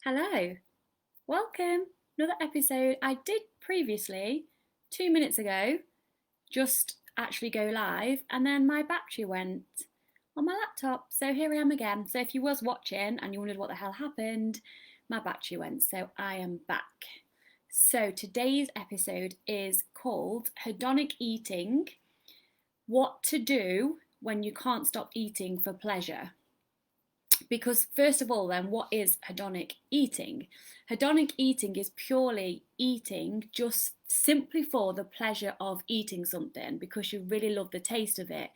Hello, welcome. Another episode. I did previously, 2 minutes ago, just actually go live, and then my battery went on my laptop. So here I am again. So if you was watching and you wondered what the hell happened, my battery went. So I am back. So today's episode is called Hedonic Eating: What to Do When You Can't Stop Eating for Pleasure. Because first of all, then, what is hedonic eating? Hedonic eating is purely eating just simply for the pleasure of eating something because you really love the taste of it.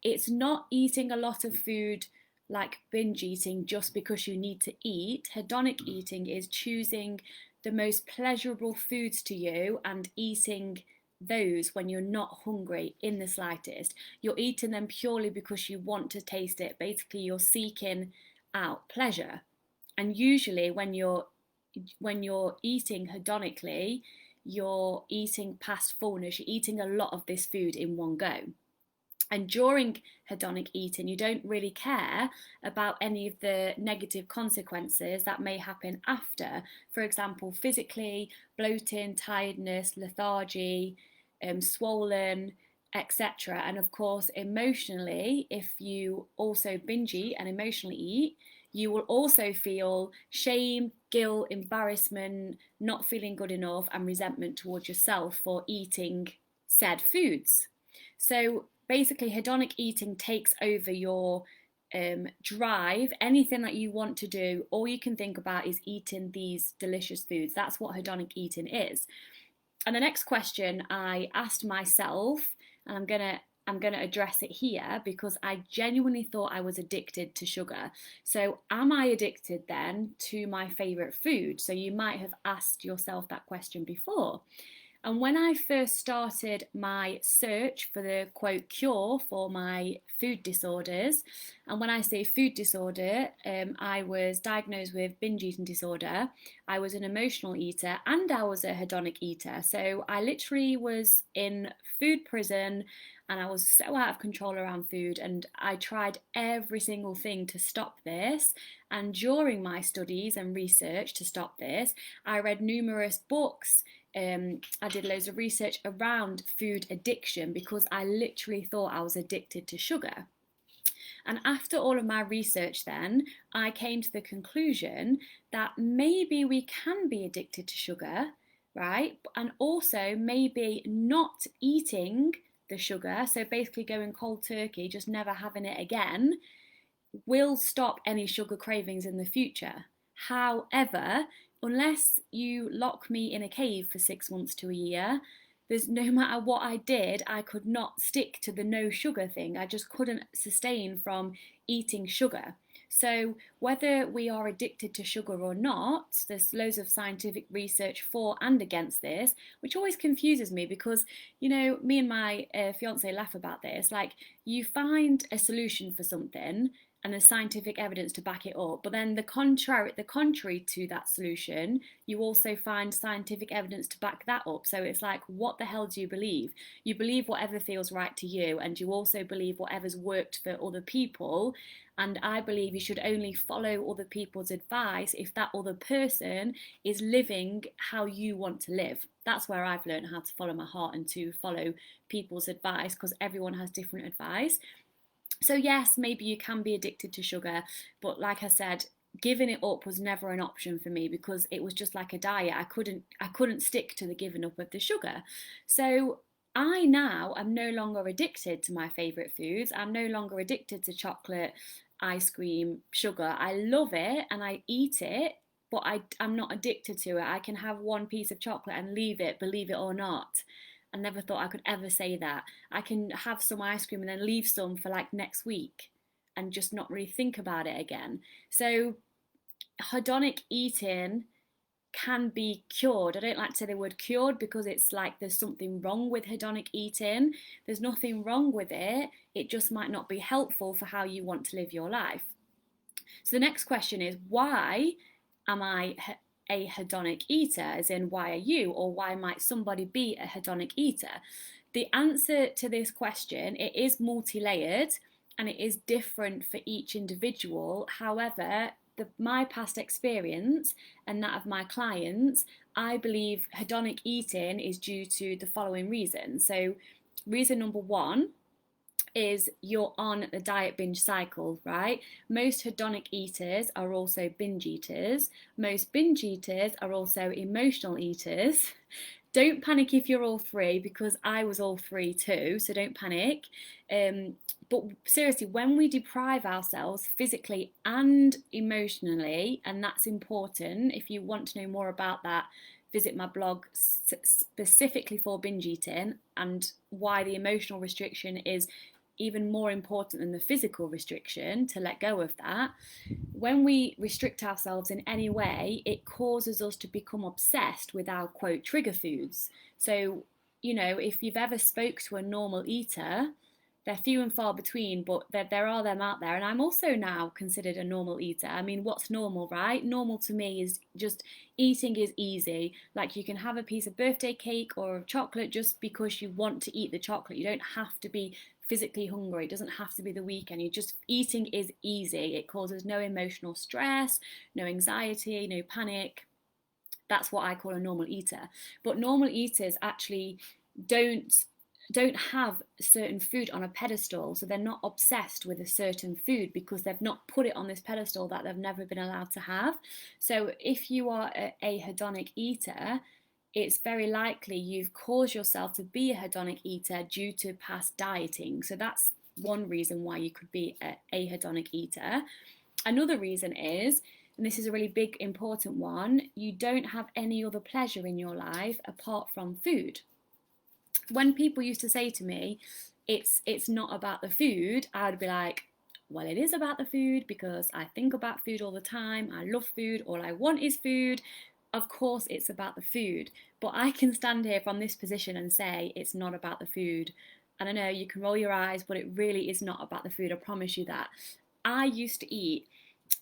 It's not eating a lot of food like binge eating just because you need to eat. Hedonic eating is choosing the most pleasurable foods to you and eating those when you're not hungry in the slightest. You're eating them purely because you want to taste it. Basically, you're seeking out pleasure. And usually when you're eating hedonically, you're eating past fullness. You're eating a lot of this food in one go. And during hedonic eating, you don't really care about any of the negative consequences that may happen after. For example, physically, bloating, tiredness, lethargy, swollen, etc. And of course, emotionally, if you also binge eat and emotionally eat, you will also feel shame, guilt, embarrassment, not feeling good enough, and resentment towards yourself for eating said foods. So basically, hedonic eating takes over your drive. Anything that you want to do, all you can think about is eating these delicious foods. That's what hedonic eating is. And the next question I asked myself, and I'm gonna address it here because I genuinely thought I was addicted to sugar. So am I addicted then to my favourite food? So you might have asked yourself that question before. And when I first started my search for the quote cure for my food disorders, and when I say food disorder, I was diagnosed with binge eating disorder, I was an emotional eater, and I was a hedonic eater. So I literally was in food prison and I was so out of control around food, and I tried every single thing to stop this. And during my studies and research to stop this, I read numerous books. I did loads of research around food addiction because I literally thought I was addicted to sugar. And after all of my research, then I came to the conclusion that maybe we can be addicted to sugar, right? And also maybe not eating the sugar, so basically going cold turkey, just never having it again, will stop any sugar cravings in the future. However, unless you lock me in a cave for 6 months to a year, there's no matter what I did, I could not stick to the no sugar thing. I just couldn't sustain from eating sugar. So whether we are addicted to sugar or not, there's loads of scientific research for and against this, which always confuses me because, me and my fiance laugh about this. Like, you find a solution for something and there's scientific evidence to back it up. But then the contrary to that solution, you also find scientific evidence to back that up. So it's like, what the hell do you believe? You believe whatever feels right to you, and you also believe whatever's worked for other people. And I believe you should only follow other people's advice if that other person is living how you want to live. That's where I've learned how to follow my heart and to follow people's advice, because everyone has different advice. So yes, maybe you can be addicted to sugar, but like I said, giving it up was never an option for me because it was just like a diet. I couldn't stick to the giving up of the sugar. So I now am no longer addicted to my favourite foods. I'm no longer addicted to chocolate, ice cream, sugar. I love it and I eat it, but I'm not addicted to it. I can have one piece of chocolate and leave it, believe it or not. I never thought I could ever say that. I can have some ice cream and then leave some for like next week and just not really think about it again. So, hedonic eating can be cured. I don't like to say the word cured because it's like there's something wrong with hedonic eating. There's nothing wrong with it. It just might not be helpful for how you want to live your life. So, the next question is, why am I a hedonic eater, as in why are you, or why might somebody be a hedonic eater? The answer to this question, it is multi-layered and it is different for each individual. However, my past experience and that of my clients, I believe hedonic eating is due to the following reasons. So, reason number one is you're on the diet binge cycle, right? Most hedonic eaters are also binge eaters. Most binge eaters are also emotional eaters. Don't panic if you're all three, because I was all three too, so don't panic. But seriously, when we deprive ourselves physically and emotionally, and that's important, if you want to know more about that, visit my blog specifically for binge eating and why the emotional restriction is even more important than the physical restriction, to let go of that. When we restrict ourselves in any way, it causes us to become obsessed with our quote trigger foods. So, if you've ever spoke to a normal eater, they're few and far between, but there are them out there. And I'm also now considered a normal eater. I mean, what's normal, right? Normal to me is just eating is easy. Like, you can have a piece of birthday cake or of chocolate just because you want to eat the chocolate. You don't have to be physically hungry. It doesn't have to be the weekend. Eating is easy. It causes no emotional stress, no anxiety, no panic. That's what I call a normal eater. But normal eaters actually don't have certain food on a pedestal, so they're not obsessed with a certain food because they've not put it on this pedestal that they've never been allowed to have. So if you are a hedonic eater, it's very likely you've caused yourself to be a hedonic eater due to past dieting. So that's one reason why you could be a hedonic eater. Another reason is, and this is a really big important one, you don't have any other pleasure in your life apart from food. When people used to say to me, it's not about the food, I would be like, well, it is about the food because I think about food all the time. I love food. All I want is food. Of course it's about the food, but I can stand here from this position and say it's not about the food. And I know you can roll your eyes, but it really is not about the food. I promise you that. I used to eat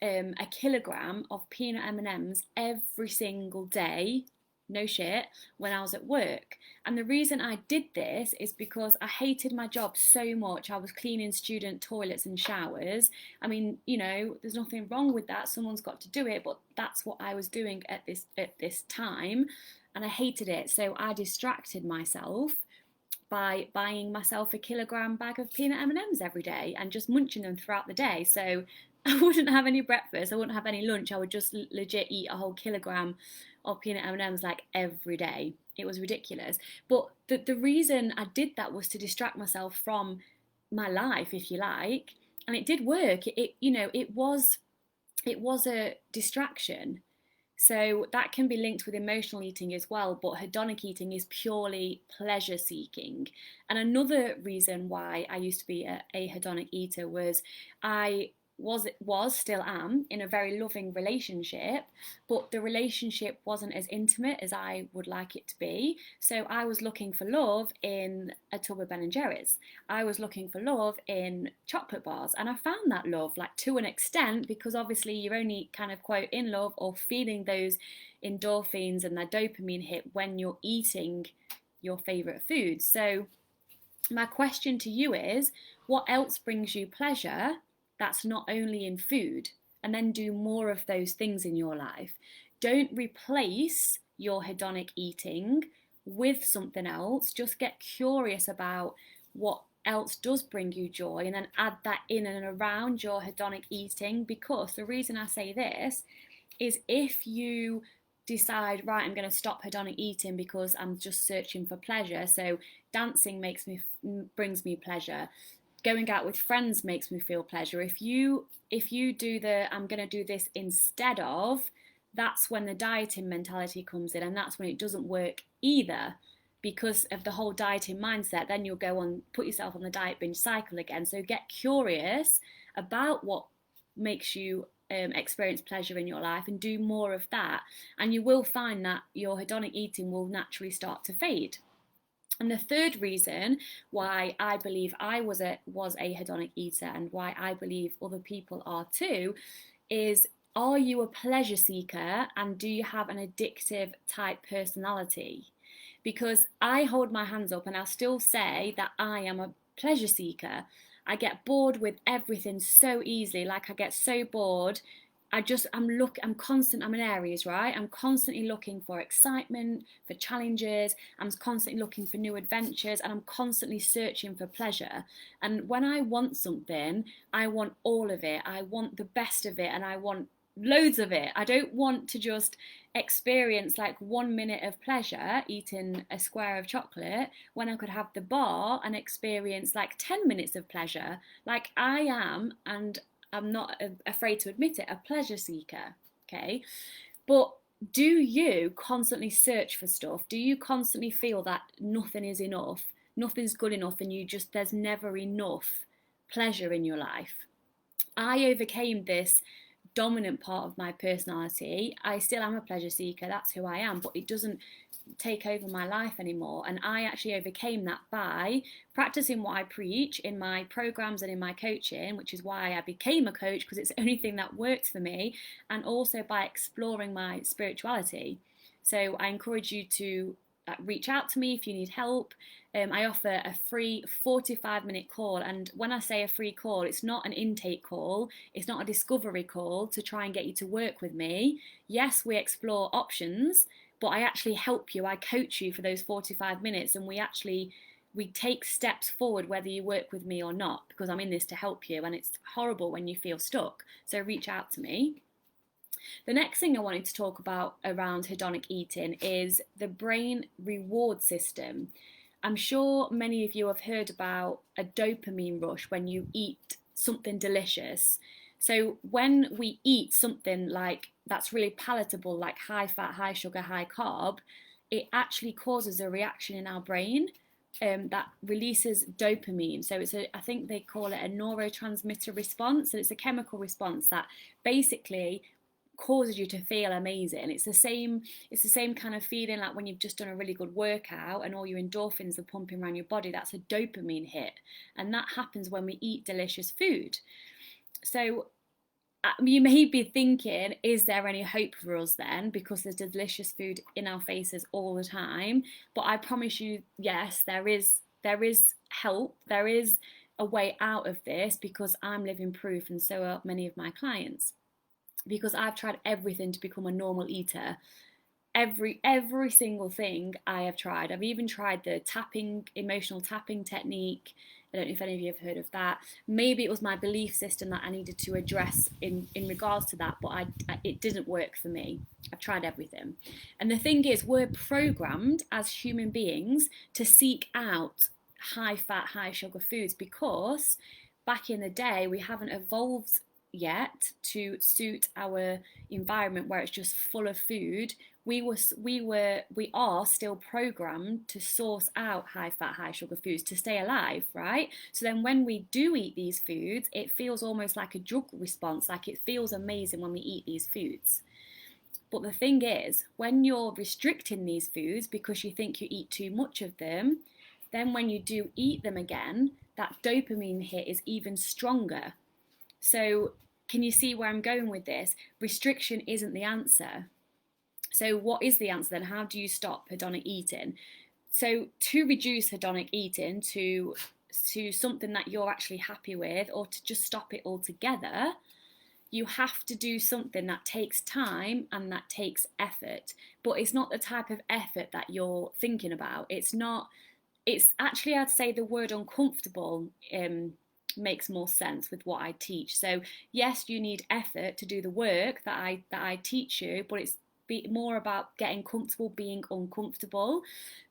a kilogram of peanut M&Ms every single day, no shit, when I was at work. And the reason I did this is because I hated my job so much. I was cleaning student toilets and showers. I mean, there's nothing wrong with that. Someone's got to do it, but that's what I was doing at this time, and I hated it. So I distracted myself by buying myself a kilogram bag of peanut M&Ms every day and just munching them throughout the day. So I wouldn't have any breakfast, I wouldn't have any lunch, I would just legit eat a whole kilogram of peanut M&Ms like every day. It was ridiculous. But the reason I did that was to distract myself from my life, if you like, and it did work. It was a distraction. So that can be linked with emotional eating as well, but hedonic eating is purely pleasure seeking. And another reason why I used to be a hedonic eater was I still am in a very loving relationship, but the relationship wasn't as intimate as I would like it to be. So I was looking for love in a tub of Ben and Jerry's. I was looking for love in chocolate bars, and I found that love, like, to an extent, because obviously you're only kind of quote in love or feeling those endorphins and that dopamine hit when you're eating your favorite food. So my question to you is, what else brings you pleasure that's not only in food? And then do more of those things in your life. Don't replace your hedonic eating with something else. Just get curious about what else does bring you joy, and then add that in and around your hedonic eating. Because the reason I say this is, if you decide, right, I'm going to stop hedonic eating because I'm just searching for pleasure. So dancing brings me pleasure. Going out with friends makes me feel pleasure. If you do I'm going to do this instead of, that's when the dieting mentality comes in, and that's when it doesn't work either, because of the whole dieting mindset. Then you'll go on, put yourself on the diet binge cycle again. So get curious about what makes you experience pleasure in your life and do more of that, and you will find that your hedonic eating will naturally start to fade. And the third reason why I believe I was a hedonic eater, and why I believe other people are too, is, are you a pleasure seeker, and do you have an addictive type personality? Because I hold my hands up and I'll still say that I am a pleasure seeker. I get bored with everything so easily. Like, I get so bored I'm in Aries, right? I'm constantly looking for excitement, for challenges. I'm constantly looking for new adventures, and I'm constantly searching for pleasure. And when I want something, I want all of it. I want the best of it, and I want loads of it. I don't want to just experience like 1 minute of pleasure eating a square of chocolate when I could have the bar and experience like 10 minutes of pleasure. Like I am, and I'm not afraid to admit it, a pleasure seeker. Okay. But do you constantly search for stuff? Do you constantly feel that nothing is enough? Nothing's good enough, and there's never enough pleasure in your life? I overcame this dominant part of my personality. I still am a pleasure seeker, that's who I am, but it doesn't take over my life anymore. And I actually overcame that by practicing what I preach in my programs and in my coaching, which is why I became a coach, because it's the only thing that works for me, and also by exploring my spirituality. So I encourage you to reach out to me if you need help. I offer a free 45-minute call, and when I say a free call, it's not an intake call, it's not a discovery call to try and get you to work with me. Yes, we explore options, but I actually help you, I coach you for those 45 minutes, and we take steps forward whether you work with me or not, because I'm in this to help you, and it's horrible when you feel stuck. So reach out to me. The next thing I wanted to talk about around hedonic eating is the brain reward system. I'm sure many of you have heard about a dopamine rush when you eat something delicious. So when we eat something like that's really palatable, like high fat, high sugar, high carb, it actually causes a reaction in our brain that releases dopamine. So I think they call it a neurotransmitter response. So it's a chemical response that basically causes you to feel amazing. It's the same kind of feeling like when you've just done a really good workout and all your endorphins are pumping around your body. That's a dopamine hit, and that happens when we eat delicious food. So you may be thinking, is there any hope for us then, because there's delicious food in our faces all the time? But I promise you, yes, there is help. There is a way out of this, because I'm living proof, and so are many of my clients, because I've tried everything to become a normal eater. Every single thing I have tried. I've even tried the emotional tapping technique. I don't know if any of you have heard of that. Maybe it was my belief system that I needed to address in regards to that, but it didn't work for me. I've tried everything. And the thing is, we're programmed as human beings to seek out high fat, high sugar foods, because back in the day we haven't evolved yet to suit our environment where it's just full of food. We are still programmed to source out high fat, high sugar foods to stay alive, right? So then when we do eat these foods, it feels almost like a drug response, like it feels amazing when we eat these foods. But the thing is, when you're restricting these foods because you think you eat too much of them, then when you do eat them again, that dopamine hit is even stronger. So can you see where I'm going with this? Restriction isn't the answer. So what is the answer then? How do you stop hedonic eating? So to reduce hedonic eating to something that you're actually happy with, or to just stop it altogether, you have to do something that takes time and that takes effort. But it's not the type of effort that you're thinking about. It's actually, I'd say the word uncomfortable makes more sense with what I teach. So yes, you need effort to do the work that I teach you, but it's more about getting comfortable being uncomfortable,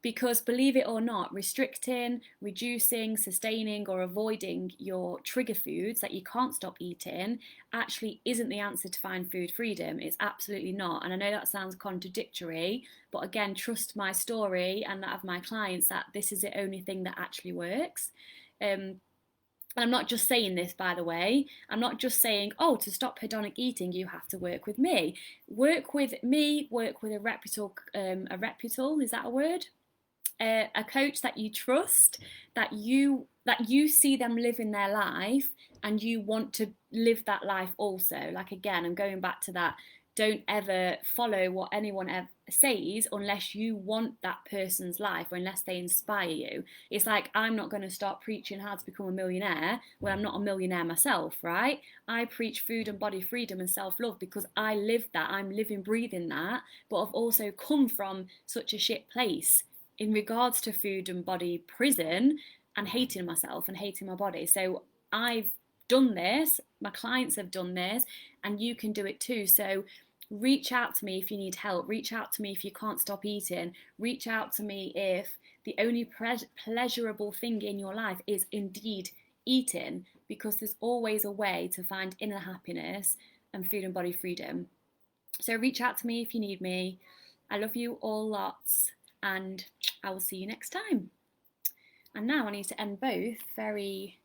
because believe it or not, restricting, reducing, sustaining or avoiding your trigger foods that you can't stop eating actually isn't the answer to find food freedom. It's absolutely not. And I know that sounds contradictory, but again, trust my story and that of my clients that this is the only thing that actually works. And I'm not just saying this, by the way. I'm not just saying, oh, to stop hedonic eating, you have to work with me. Work with me, work with a reputable, is that a word? A coach that you trust, that you see them living their life and you want to live that life also. Like again, I'm going back to that don't ever follow what anyone ever says unless you want that person's life or unless they inspire you. It's like, I'm not going to start preaching how to become a millionaire when I'm not a millionaire myself, right? I preach food and body freedom and self-love because I live that. I'm living, breathing that, but I've also come from such a shit place in regards to food and body prison and hating myself and hating my body. So I've done this, my clients have done this, and you can do it too. So reach out to me if you need help. Reach out to me if you can't stop eating. Reach out to me if the only pleasurable thing in your life is indeed eating, because there's always a way to find inner happiness and food and body freedom. So reach out to me if you need me. I love you all lots, and I will see you next time. And now I need to end both very...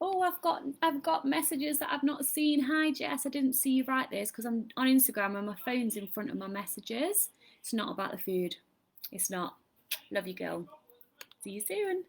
Oh, I've got messages that I've not seen. Hi Jess, I didn't see you write this because I'm on Instagram and my phone's in front of my messages. It's not about the food. It's not. Love you, girl. See you soon.